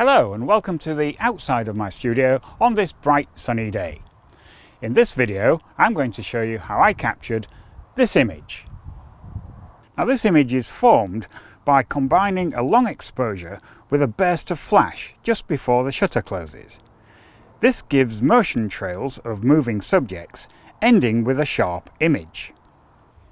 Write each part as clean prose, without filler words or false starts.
Hello and welcome to the outside of my studio on this bright sunny day. In this video I'm going to show you how I captured this image. Now this image is formed by combining a long exposure with a burst of flash just before the shutter closes. This gives motion trails of moving subjects ending with a sharp image.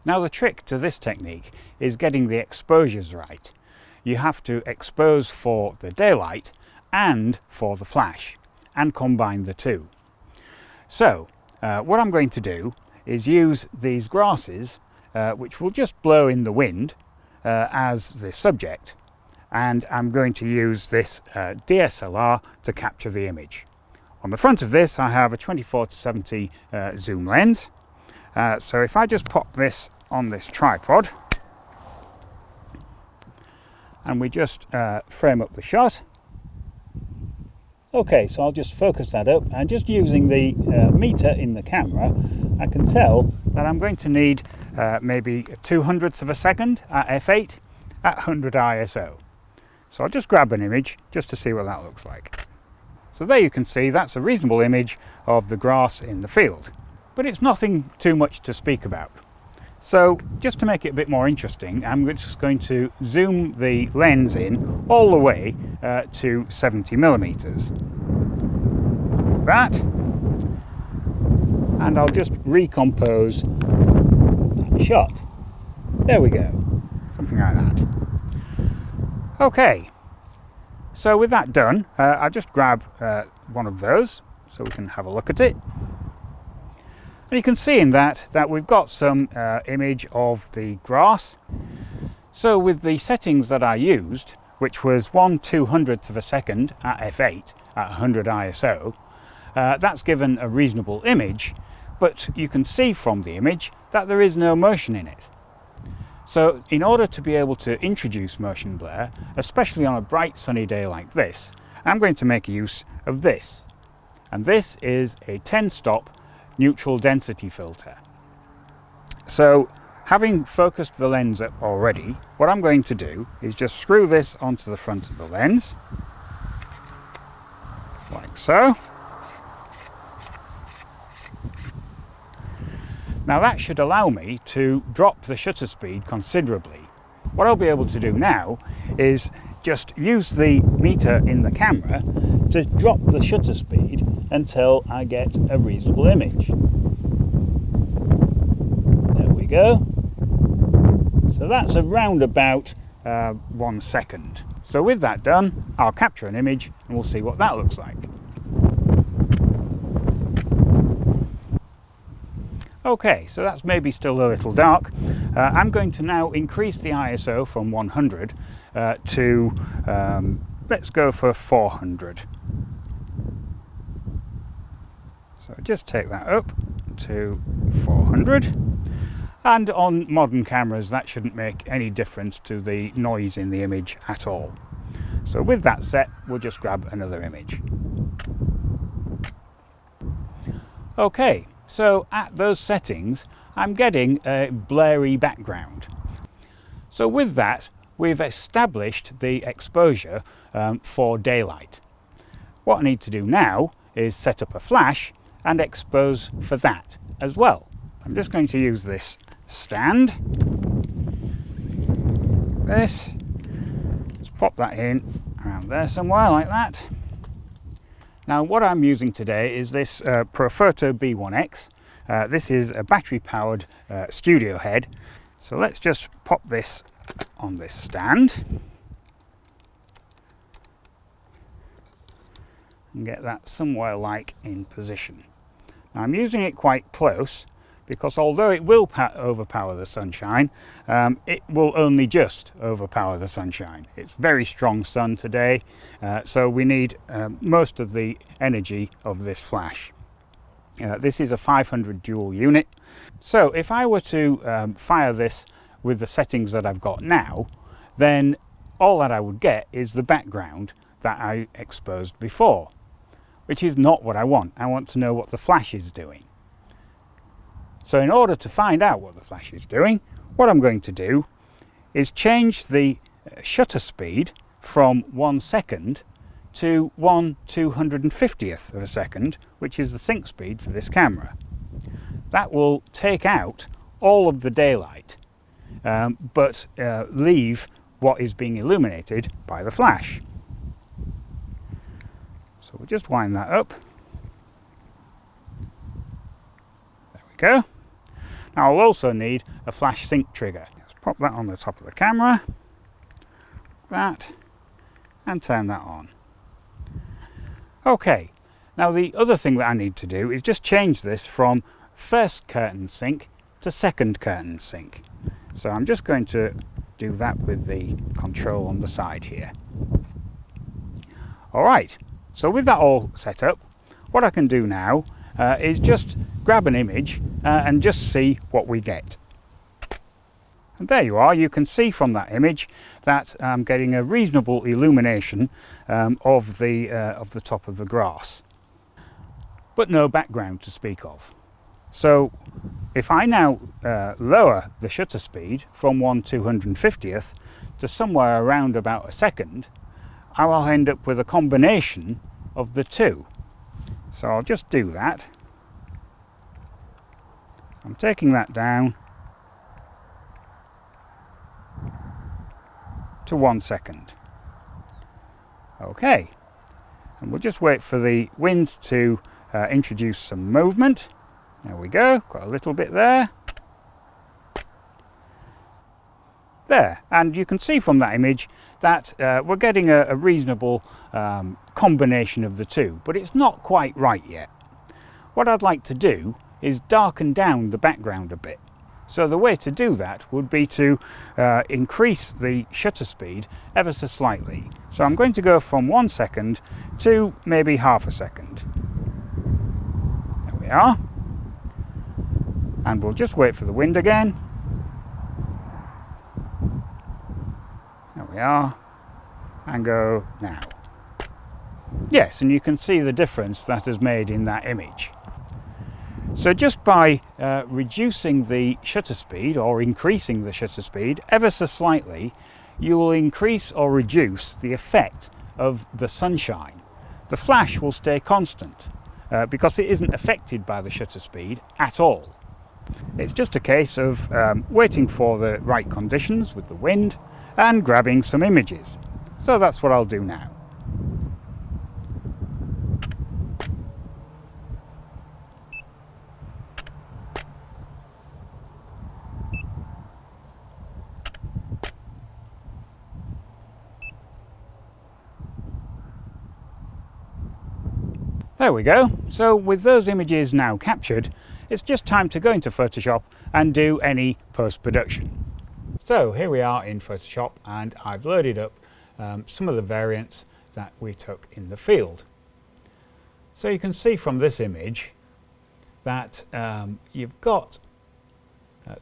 Now the trick to this technique is getting the exposures right. You have to expose for the daylight and for the flash and combine the two. So what I'm going to do is use these grasses which will just blow in the wind as the subject, and I'm going to use this DSLR to capture the image. On the front of this I have a 24-70 zoom lens, so if I just pop this on this tripod and we just frame up the shot. Okay, so I'll just focus that up, and just using the meter in the camera I can tell that I'm going to need maybe a 200th of a second at f8 at 100 ISO. So I'll just grab an image just to see what that looks like. So there you can see that's a reasonable image of the grass in the field, but it's nothing too much to speak about. So just to make it a bit more interesting, I'm just going to zoom the lens in all the way to 70 millimeters. That, and I'll just recompose that shot. There we go, something like that. Okay, so with that done, I'll just grab one of those so we can have a look at it. And you can see in that we've got some image of the grass. So with the settings that I used, which was 1/200th of a second at f8 at 100 ISO, that's given a reasonable image, but you can see from the image that there is no motion in it. So in order to be able to introduce motion blur, especially on a bright sunny day like this, I'm going to make use of this. And this is a 10-stop neutral density filter. So having focused the lens up already, what I'm going to do is just screw this onto the front of the lens, like so. Now that should allow me to drop the shutter speed considerably. What I'll be able to do now is just use the meter in the camera to drop the shutter speed until I get a reasonable image. There we go. So that's around about 1 second. So with that done, I'll capture an image and we'll see what that looks like. Okay, so that's maybe still a little dark. I'm going to now increase the ISO from 100 to, let's go for 400. So just take that up to 400. And on modern cameras that shouldn't make any difference to the noise in the image at all. So with that set, we'll just grab another image. Okay. So at those settings, I'm getting a blurry background. So with that, we've established the exposure for daylight. What I need to do now is set up a flash and expose for that as well. I'm just going to use this stand. Just pop that in around there somewhere like that. Now what I'm using today is this Profoto B1X. This is a battery powered studio head. So let's just pop this on this stand and get that somewhere like in position. Now I'm using it quite close because although it will overpower the sunshine, it will only just overpower the sunshine. It's very strong sun today, so we need most of the energy of this flash. This is a 500 dual unit. So if I were to fire this with the settings that I've got now, then all that I would get is the background that I exposed before, which is not what I want. I want to know what the flash is doing. So in order to find out what the flash is doing, what I'm going to do is change the shutter speed from 1 second to 1/250th of a second, which is the sync speed for this camera. That will take out all of the daylight, but leave what is being illuminated by the flash. So we'll just wind that up. There we go. Now I'll also need a flash sync trigger. Let's pop that on the top of the camera, that, and turn that on. Okay, now the other thing that I need to do is just change this from first curtain sync to second curtain sync. So I'm just going to do that with the control on the side here. Alright, so with that all set up, what I can do now is just grab an image and just see what we get. And there you are. You can see from that image that I'm getting a reasonable illumination of the top of the grass, but no background to speak of. So if I now lower the shutter speed from 1/250th to somewhere around about a second, I will end up with a combination of the two. So I'll just do that. I'm taking that down to 1 second. Okay, and we'll just wait for the wind to introduce some movement. There we go, got a little bit there. There, and you can see from that image that we're getting a reasonable combination of the two, but it's not quite right yet. What I'd like to do is darken down the background a bit. So the way to do that would be to increase the shutter speed ever so slightly. So I'm going to go from 1 second to maybe half a second. There we are. And we'll just wait for the wind again. There we are. And go now. Yes, and you can see the difference that has made in that image. So just by reducing the shutter speed or increasing the shutter speed ever so slightly, you will increase or reduce the effect of the sunshine. The flash will stay constant because it isn't affected by the shutter speed at all. It's just a case of waiting for the right conditions with the wind and grabbing some images. So that's what I'll do now. There we go. So with those images now captured, it's just time to go into Photoshop and do any post-production. So here we are in Photoshop, and I've loaded up some of the variants that we took in the field. So you can see from this image that you've got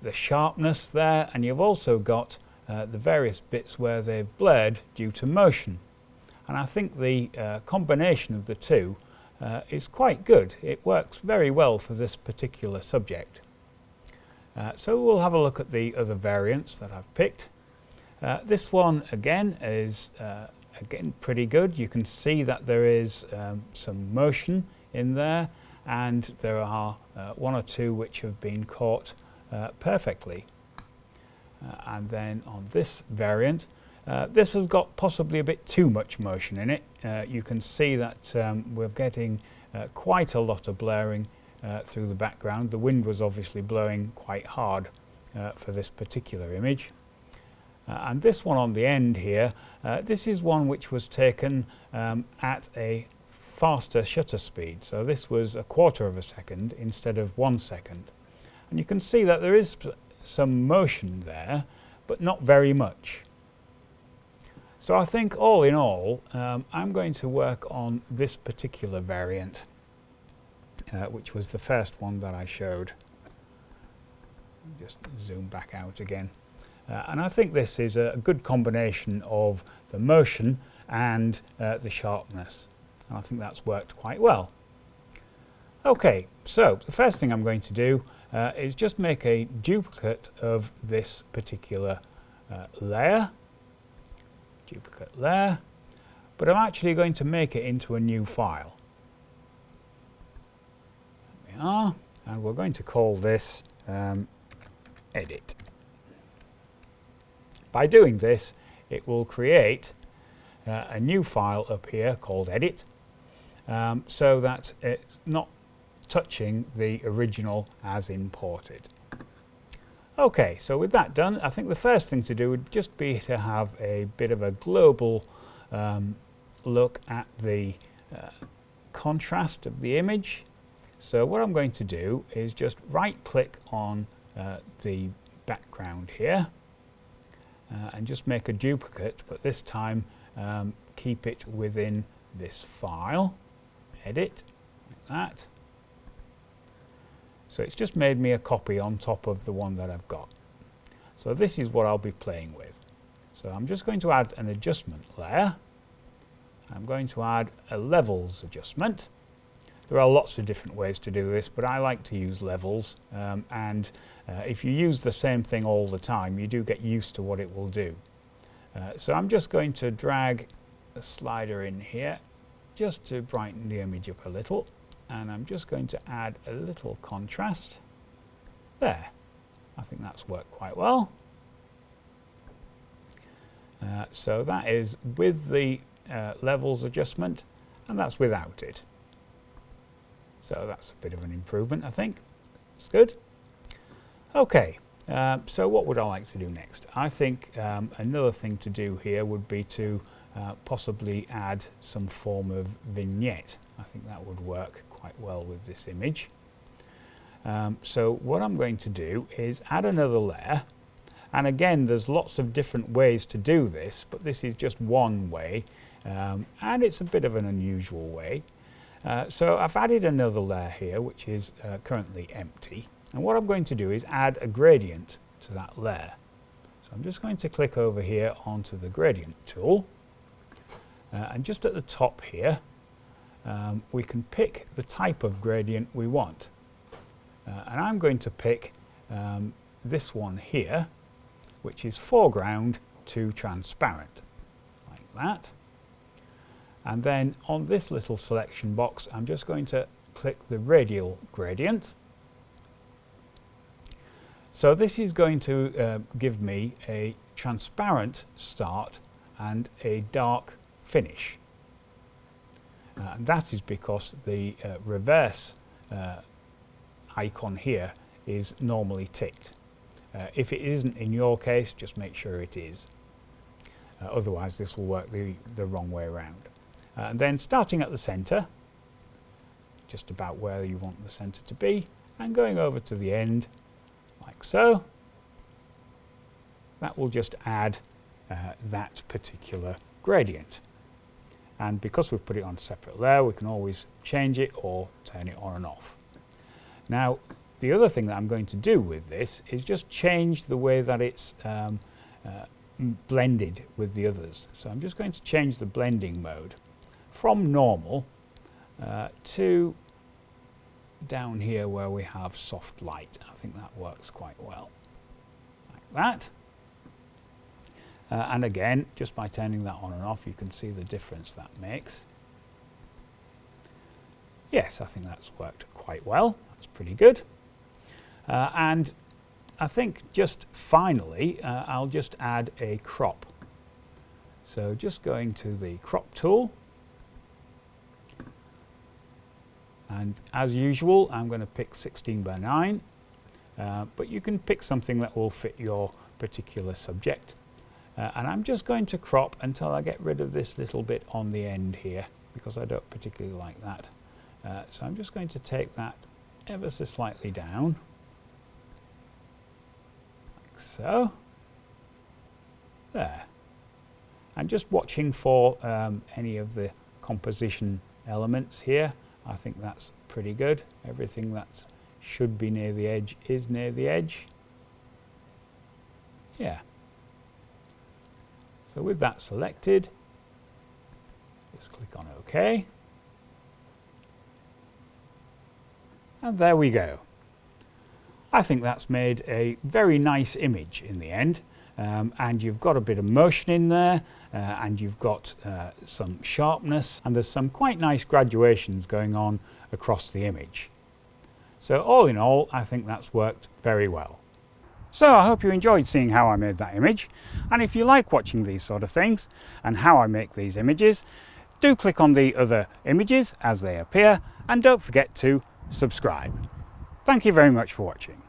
the sharpness there, and you've also got the various bits where they've blurred due to motion. And I think the combination of the two is quite good. It works very well for this particular subject. So we'll have a look at the other variants that I've picked. This one again is pretty good. You can see that there is some motion in there, and there are one or two which have been caught perfectly. And then on this variant, this has got possibly a bit too much motion in it. You can see that we're getting quite a lot of blurring through the background. The wind was obviously blowing quite hard for this particular image. And this one on the end here, this is one which was taken at a faster shutter speed. So this was 1/4 of a second instead of 1 second. And you can see that there is some motion there, but not very much. So I think all in all, I'm going to work on this particular variant, which was the first one that I showed. Just zoom back out again. And I think this is a good combination of the motion and the sharpness. And I think that's worked quite well. Okay, so the first thing I'm going to do is just make a duplicate of this particular layer. Duplicate layer. but I'm actually going to make it into a new file. There we are, and we're going to call this edit. By doing this, it will create a new file up here called edit, so that it's not touching the original as imported. Okay, so with that done, I think the first thing to do would just be to have a bit of a global look at the contrast of the image. So what I'm going to do is just right click on the background here and just make a duplicate, but this time keep it within this file, edit, like that. So it's just made me a copy on top of the one that I've got. So this is what I'll be playing with. So I'm just going to add an adjustment layer. I'm going to add a levels adjustment. There are lots of different ways to do this, but I like to use levels, and if you use the same thing all the time, you do get used to what it will do. So I'm just going to drag a slider in here just to brighten the image up a little, and I'm just going to add a little contrast there. I think that's worked quite well. So that is with the levels adjustment, and that's without it. So that's a bit of an improvement, I think. It's good. Okay, so what would I like to do next? I think another thing to do here would be to possibly add some form of vignette. I think that would work quite well with this image. So what I'm going to do is add another layer, and again there's lots of different ways to do this, but this is just one way, and it's a bit of an unusual way. So I've added another layer here which is currently empty, and what I'm going to do is add a gradient to that layer. So I'm just going to click over here onto the gradient tool, and just at the top here we can pick the type of gradient we want, and I'm going to pick this one here, which is foreground to transparent, like that. And then on this little selection box, I'm just going to click the radial gradient. So this is going to give me a transparent start and a dark finish. And that is because the reverse icon here is normally ticked. If it isn't in your case, just make sure it is. Otherwise this will work the wrong way around. And then starting at the center, just about where you want the center to be, and going over to the end, like so. That will just add that particular gradient. And because we've put it on a separate layer, we can always change it or turn it on and off. Now, the other thing that I'm going to do with this is just change the way that it's blended with the others. So I'm just going to change the blending mode from normal to down here where we have soft light. I think that works quite well, like that. And again, just by turning that on and off, you can see the difference that makes. Yes, I think that's worked quite well. That's pretty good. And I think just finally, I'll just add a crop. So just going to the crop tool. And as usual, I'm going to pick 16:9, but you can pick something that will fit your particular subject. And I'm just going to crop until I get rid of this little bit on the end here, because I don't particularly like that. So I'm just going to take that ever so slightly down, like so. There. I'm just watching for any of the composition elements here. I think that's pretty good. Everything that should be near the edge is near the edge. Yeah. So with that selected, just click on OK. And there we go. I think that's made a very nice image in the end. and you've got a bit of motion in there, and you've got some sharpness, and there's some quite nice graduations going on across the image. So all in all, I think that's worked very well. So I hope you enjoyed seeing how I made that image, and if you like watching these sort of things and how I make these images, do click on the other images as they appear, and don't forget to subscribe. Thank you very much for watching.